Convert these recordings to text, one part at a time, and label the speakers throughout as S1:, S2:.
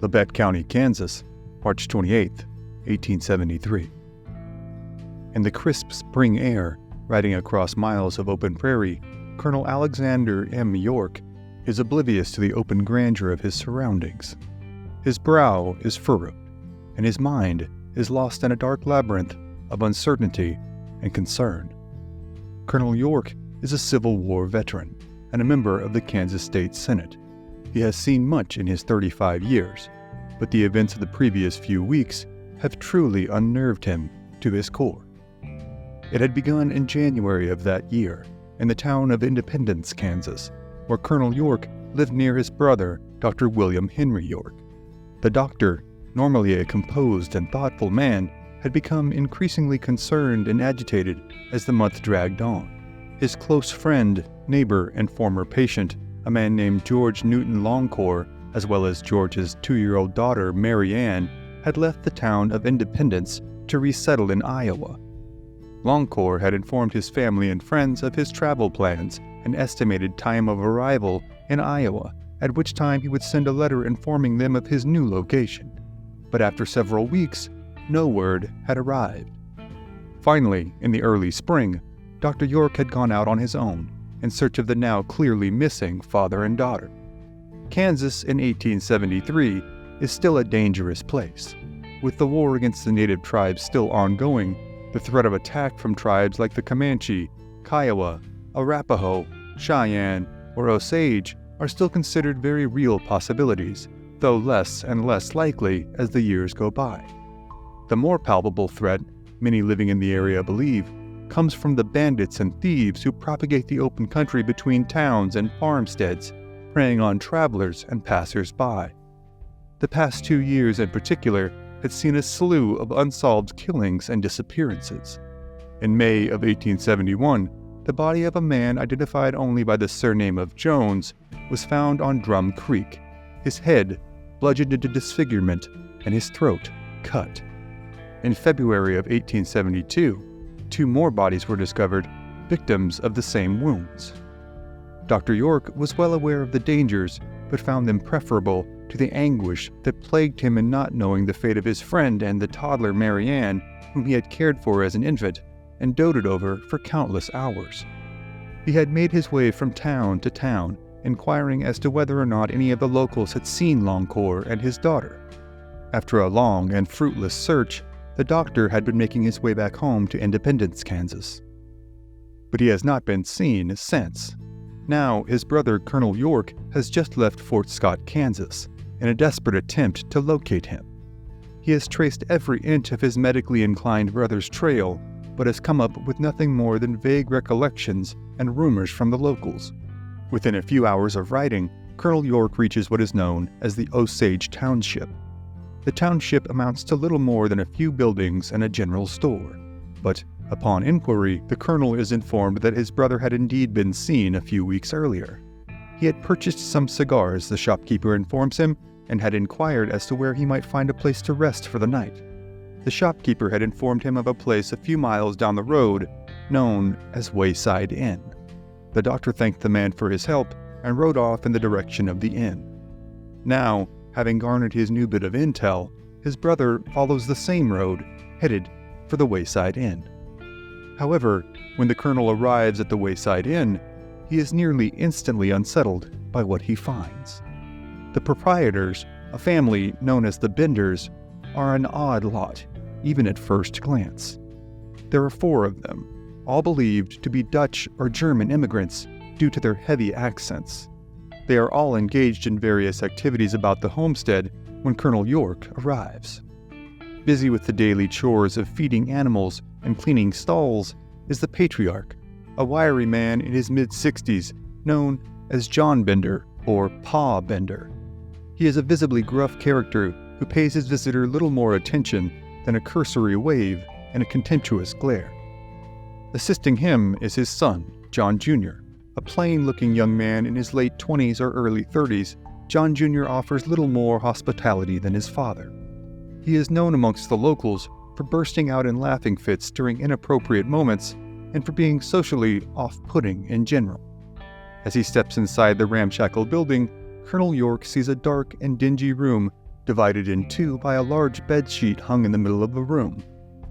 S1: Labette County, Kansas, March 28, 1873. In the crisp spring air, riding across miles of open prairie, Colonel Alexander M. York is oblivious to the open grandeur of his surroundings. His brow is furrowed, and his mind is lost in a dark labyrinth of uncertainty and concern. Colonel York is a Civil War veteran and a member of the Kansas State Senate. He has seen much in his 35 years, but the events of the previous few weeks have truly unnerved him to his core. It had begun in January of that year in the town of Independence, Kansas, where Colonel York lived near his brother, Dr. William Henry York. The doctor, normally a composed and thoughtful man, had become increasingly concerned and agitated as the month dragged on. His close friend, neighbor, and former patient, a man named George Newton Longcore, as well as George's 2-year-old daughter, Mary Ann, had left the town of Independence to resettle in Iowa. Longcore had informed his family and friends of his travel plans and estimated time of arrival in Iowa, at which time he would send a letter informing them of his new location. But after several weeks, no word had arrived. Finally, in the early spring, Dr. York had gone out on his own in search of the now clearly missing father and daughter. Kansas in 1873 is still a dangerous place. With the war against the native tribes still ongoing, the threat of attack from tribes like the Comanche, Kiowa, Arapaho, Cheyenne, or Osage are still considered very real possibilities, though less and less likely as the years go by. The more palpable threat, many living in the area believe, comes from the bandits and thieves who propagate the open country between towns and farmsteads, preying on travelers and passers-by. The past 2 years in particular had seen a slew of unsolved killings and disappearances. In May of 1871, the body of a man identified only by the surname of Jones was found on Drum Creek, his head bludgeoned into disfigurement and his throat cut. In February of 1872, 2 more bodies were discovered, victims of the same wounds. Dr. York was well aware of the dangers, but found them preferable to the anguish that plagued him in not knowing the fate of his friend and the toddler Mary Ann, whom he had cared for as an infant and doted over for countless hours. He had made his way from town to town, inquiring as to whether or not any of the locals had seen Longcore and his daughter. After a long and fruitless search, the doctor had been making his way back home to Independence, Kansas. But he has not been seen since. Now, his brother Colonel York has just left Fort Scott, Kansas, in a desperate attempt to locate him. He has traced every inch of his medically inclined brother's trail, but has come up with nothing more than vague recollections and rumors from the locals. Within a few hours of riding, Colonel York reaches what is known as the Osage Township. The township amounts to little more than a few buildings and a general store, but upon inquiry, the colonel is informed that his brother had indeed been seen a few weeks earlier. He had purchased some cigars, the shopkeeper informs him, and had inquired as to where he might find a place to rest for the night. The shopkeeper had informed him of a place a few miles down the road, known as Wayside Inn. The doctor thanked the man for his help and rode off in the direction of the inn. Now, having garnered his new bit of intel, his brother follows the same road, headed for the Wayside Inn. However, when the colonel arrives at the Wayside Inn, he is nearly instantly unsettled by what he finds. The proprietors, a family known as the Benders, are an odd lot, even at first glance. There are 4 of them, all believed to be Dutch or German immigrants due to their heavy accents. They are all engaged in various activities about the homestead when Colonel York arrives. Busy with the daily chores of feeding animals and cleaning stalls is the patriarch, a wiry man in his mid-60s known as John Bender or Pa Bender. He is a visibly gruff character who pays his visitor little more attention than a cursory wave and a contemptuous glare. Assisting him is his son, John Jr., a plain-looking young man in his late 20s or early 30s. John Jr. offers little more hospitality than his father. He is known amongst the locals for bursting out in laughing fits during inappropriate moments and for being socially off-putting in general. As he steps inside the ramshackle building, Colonel York sees a dark and dingy room divided in two by a large bedsheet hung in the middle of the room.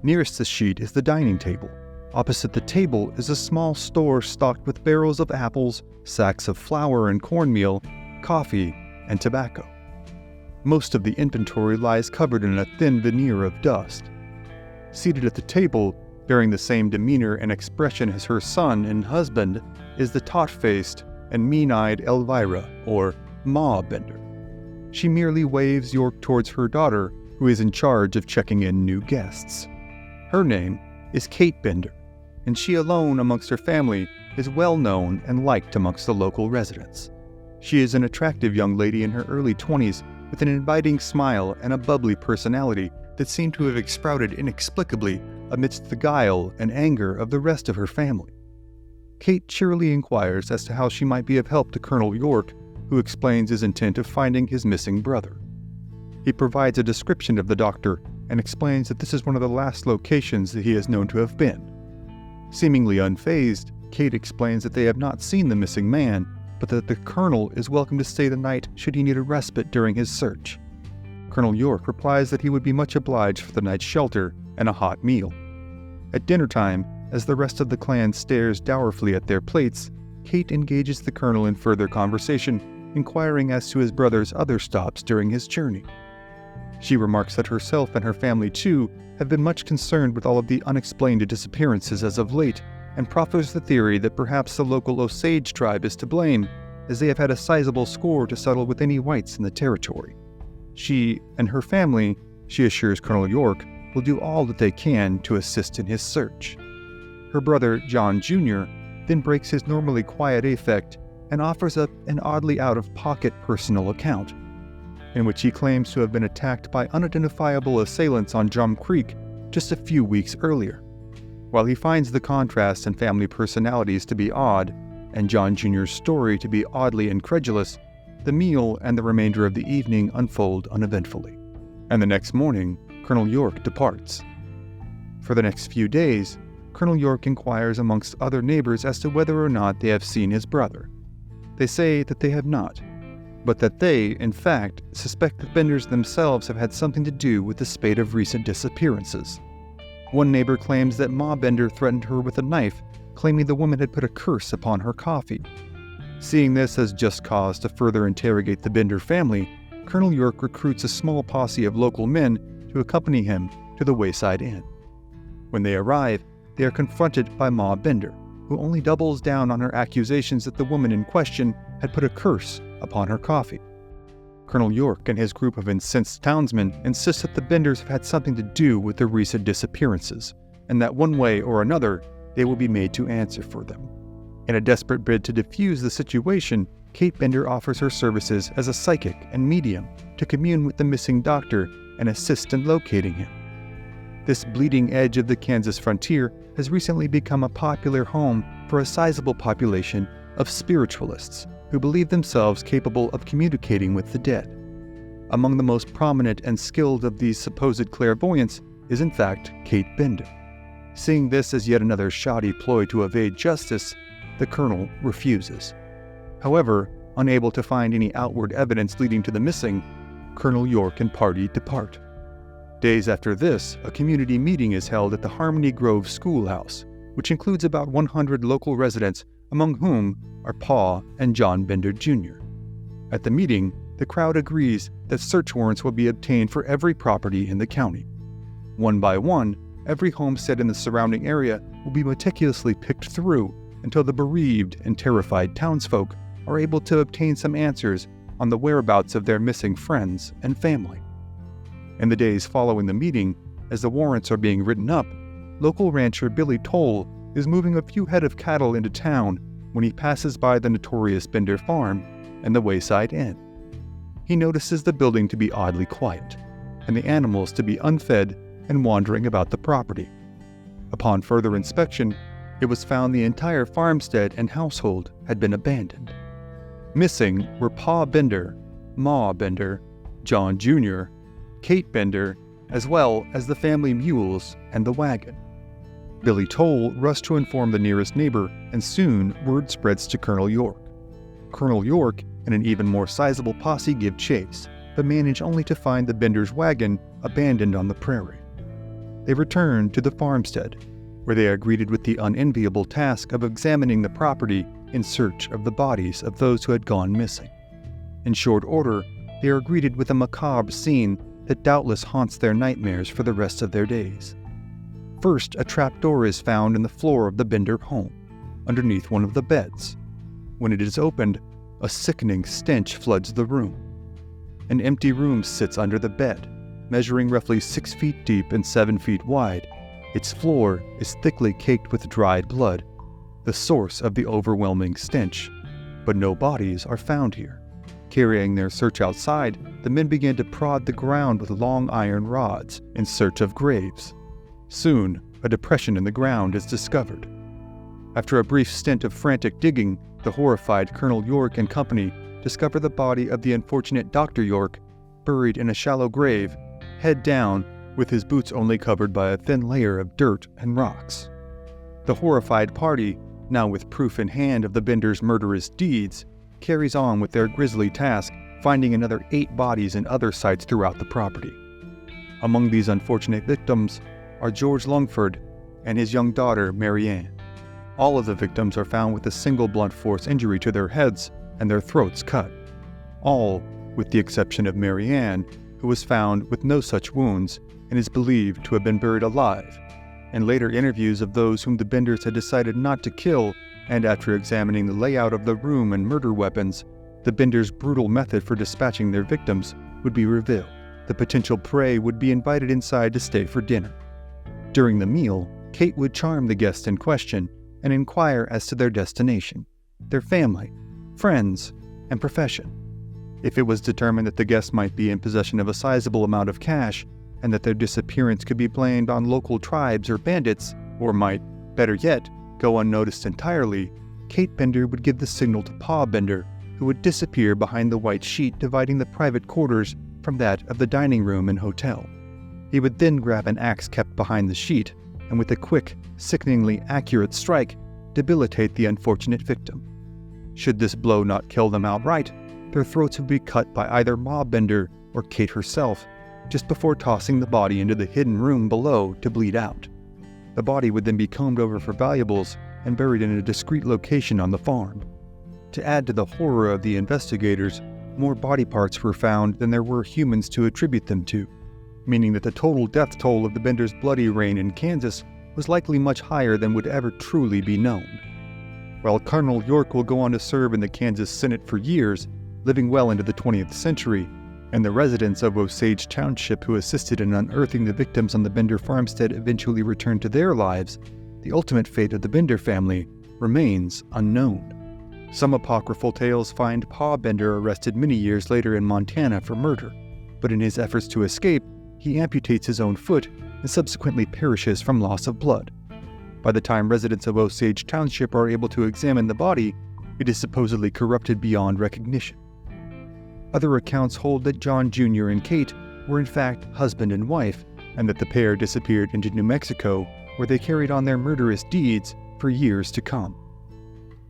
S1: Nearest the sheet is the dining table. Opposite the table is a small store stocked with barrels of apples, sacks of flour and cornmeal, coffee, and tobacco. Most of the inventory lies covered in a thin veneer of dust. Seated at the table, bearing the same demeanor and expression as her son and husband, is the taut-faced and mean-eyed Elvira, or Ma Bender. She merely waves York towards her daughter, who is in charge of checking in new guests. Her name is Kate Bender, and she alone amongst her family is well known and liked amongst the local residents. She is an attractive young lady in her early 20s with an inviting smile and a bubbly personality that seemed to have sprouted inexplicably amidst the guile and anger of the rest of her family. Kate cheerily inquires as to how she might be of help to Colonel York, who explains his intent of finding his missing brother. He provides a description of the doctor and explains that this is one of the last locations that he is known to have been. Seemingly unfazed, Kate explains that they have not seen the missing man, but that the colonel is welcome to stay the night should he need a respite during his search. Colonel York replies that he would be much obliged for the night's shelter and a hot meal. At dinner time, as the rest of the clan stares dourfully at their plates, Kate engages the colonel in further conversation, inquiring as to his brother's other stops during his journey. She remarks that herself and her family, too, have been much concerned with all of the unexplained disappearances as of late, and proffers the theory that perhaps the local Osage tribe is to blame, as they have had a sizable score to settle with any whites in the territory. She and her family, she assures Colonel York, will do all that they can to assist in his search. Her brother, John Jr., then breaks his normally quiet affect and offers up an oddly out-of-pocket personal account, in which he claims to have been attacked by unidentifiable assailants on Drum Creek just a few weeks earlier. While he finds the contrast in family personalities to be odd, and John Jr.'s story to be oddly incredulous, the meal and the remainder of the evening unfold uneventfully. And the next morning, Colonel York departs. For the next few days, Colonel York inquires amongst other neighbors as to whether or not they have seen his brother. They say that they have not, but that they, in fact, suspect the Benders themselves have had something to do with the spate of recent disappearances. One neighbor claims that Ma Bender threatened her with a knife, claiming the woman had put a curse upon her coffee. Seeing this as just cause to further interrogate the Bender family, Colonel York recruits a small posse of local men to accompany him to the Wayside Inn. When they arrive, they are confronted by Ma Bender, who only doubles down on her accusations that the woman in question had put a curse upon her coffee. Colonel York and his group of incensed townsmen insist that the Benders have had something to do with the recent disappearances, and that one way or another, they will be made to answer for them. In a desperate bid to defuse the situation, Kate Bender offers her services as a psychic and medium to commune with the missing doctor and assist in locating him. This bleeding edge of the Kansas frontier has recently become a popular home for a sizable population of spiritualists who believe themselves capable of communicating with the dead. Among the most prominent and skilled of these supposed clairvoyants is in fact Kate Bender. Seeing this as yet another shoddy ploy to evade justice, the colonel refuses. However, unable to find any outward evidence leading to the missing, Colonel York and party depart. Days after this, a community meeting is held at the Harmony Grove Schoolhouse, which includes about 100 local residents, among whom are Pa and John Bender Jr. At the meeting, the crowd agrees that search warrants will be obtained for every property in the county. One by one, every homestead in the surrounding area will be meticulously picked through until the bereaved and terrified townsfolk are able to obtain some answers on the whereabouts of their missing friends and family. In the days following the meeting, as the warrants are being written up, local rancher Billy Toll is moving a few head of cattle into town when he passes by the notorious Bender farm and the Wayside Inn. He notices the building to be oddly quiet, and the animals to be unfed and wandering about the property. Upon further inspection, it was found the entire farmstead and household had been abandoned. Missing were Pa Bender, Ma Bender, John Jr., Kate Bender, as well as the family mules and the wagon. Billy Toll rushed to inform the nearest neighbor, and soon word spreads to Colonel York. Colonel York and an even more sizable posse give chase, but manage only to find the Bender's wagon abandoned on the prairie. They return to the farmstead, where they are greeted with the unenviable task of examining the property in search of the bodies of those who had gone missing. In short order, they are greeted with a macabre scene that doubtless haunts their nightmares for the rest of their days. First, a trapdoor is found in the floor of the Bender home, underneath one of the beds. When it is opened, a sickening stench floods the room. An empty room sits under the bed, measuring roughly 6 feet deep and 7 feet wide. Its floor is thickly caked with dried blood, the source of the overwhelming stench. But no bodies are found here. Carrying their search outside, the men begin to prod the ground with long iron rods in search of graves. Soon, a depression in the ground is discovered. After a brief stint of frantic digging, the horrified Colonel York and company discover the body of the unfortunate Dr. York, buried in a shallow grave, head down, with his boots only covered by a thin layer of dirt and rocks. The horrified party, now with proof in hand of the Benders' murderous deeds, carries on with their grisly task, finding another 8 bodies in other sites throughout the property. Among these unfortunate victims are George Lungford and his young daughter, Mary Ann. All of the victims are found with a single blunt force injury to their heads and their throats cut. All with the exception of Mary Ann, who was found with no such wounds and is believed to have been buried alive. In later interviews of those whom the Benders had decided not to kill, and after examining the layout of the room and murder weapons, the Benders' brutal method for dispatching their victims would be revealed. The potential prey would be invited inside to stay for dinner. During the meal, Kate would charm the guests in question and inquire as to their destination, their family, friends, and profession. If it was determined that the guests might be in possession of a sizable amount of cash, and that their disappearance could be blamed on local tribes or bandits, or might, better yet, go unnoticed entirely, Kate Bender would give the signal to Pa Bender, who would disappear behind the white sheet dividing the private quarters from that of the dining room and hotel. He would then grab an axe kept behind the sheet, and with a quick, sickeningly accurate strike, debilitate the unfortunate victim. Should this blow not kill them outright, their throats would be cut by either Ma Bender or Kate herself, just before tossing the body into the hidden room below to bleed out. The body would then be combed over for valuables and buried in a discreet location on the farm. To add to the horror of the investigators, more body parts were found than there were humans to attribute them to, meaning that the total death toll of the Benders' bloody reign in Kansas was likely much higher than would ever truly be known. While Colonel York will go on to serve in the Kansas Senate for years, living well into the 20th century, and the residents of Osage Township who assisted in unearthing the victims on the Bender farmstead eventually returned to their lives, the ultimate fate of the Bender family remains unknown. Some apocryphal tales find Pa Bender arrested many years later in Montana for murder, but in his efforts to escape, he amputates his own foot and subsequently perishes from loss of blood. By the time residents of Osage Township are able to examine the body, it is supposedly corrupted beyond recognition. Other accounts hold that John Jr. and Kate were in fact husband and wife, and that the pair disappeared into New Mexico, where they carried on their murderous deeds for years to come.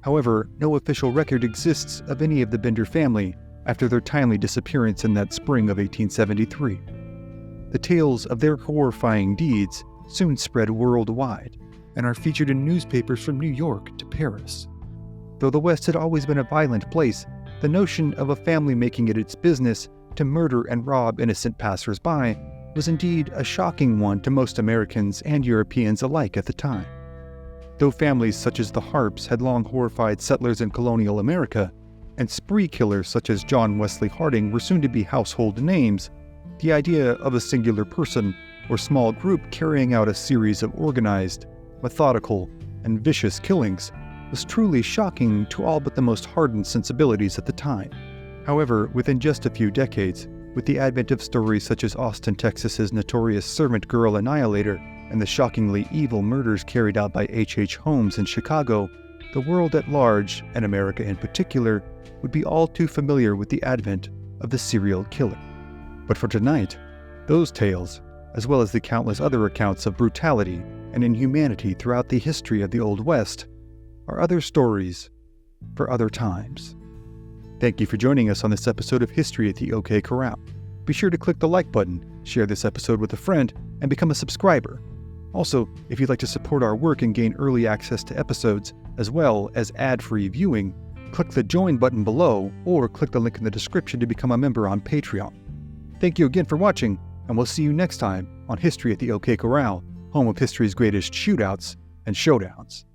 S1: However, no official record exists of any of the Bender family after their timely disappearance in that spring of 1873. The tales of their horrifying deeds soon spread worldwide and are featured in newspapers from New York to Paris. Though the West had always been a violent place, the notion of a family making it its business to murder and rob innocent passers-by was indeed a shocking one to most Americans and Europeans alike at the time. Though families such as the Harps had long horrified settlers in colonial America, and spree killers such as John Wesley Harding were soon to be household names, the idea of a singular person or small group carrying out a series of organized, methodical, and vicious killings was truly shocking to all but the most hardened sensibilities at the time. However, within just a few decades, with the advent of stories such as Austin, Texas's notorious servant girl annihilator and the shockingly evil murders carried out by H.H. Holmes in Chicago, the world at large, and America in particular, would be all too familiar with the advent of the serial killer. But for tonight, those tales, as well as the countless other accounts of brutality and inhumanity throughout the history of the Old West, are other stories for other times. Thank you for joining us on this episode of History at the OK Corral. Be sure to click the like button, share this episode with a friend, and become a subscriber. Also, if you'd like to support our work and gain early access to episodes, as well as ad-free viewing, click the join button below or click the link in the description to become a member on Patreon. Thank you again for watching, and we'll see you next time on History at the OK Corral, home of history's greatest shootouts and showdowns.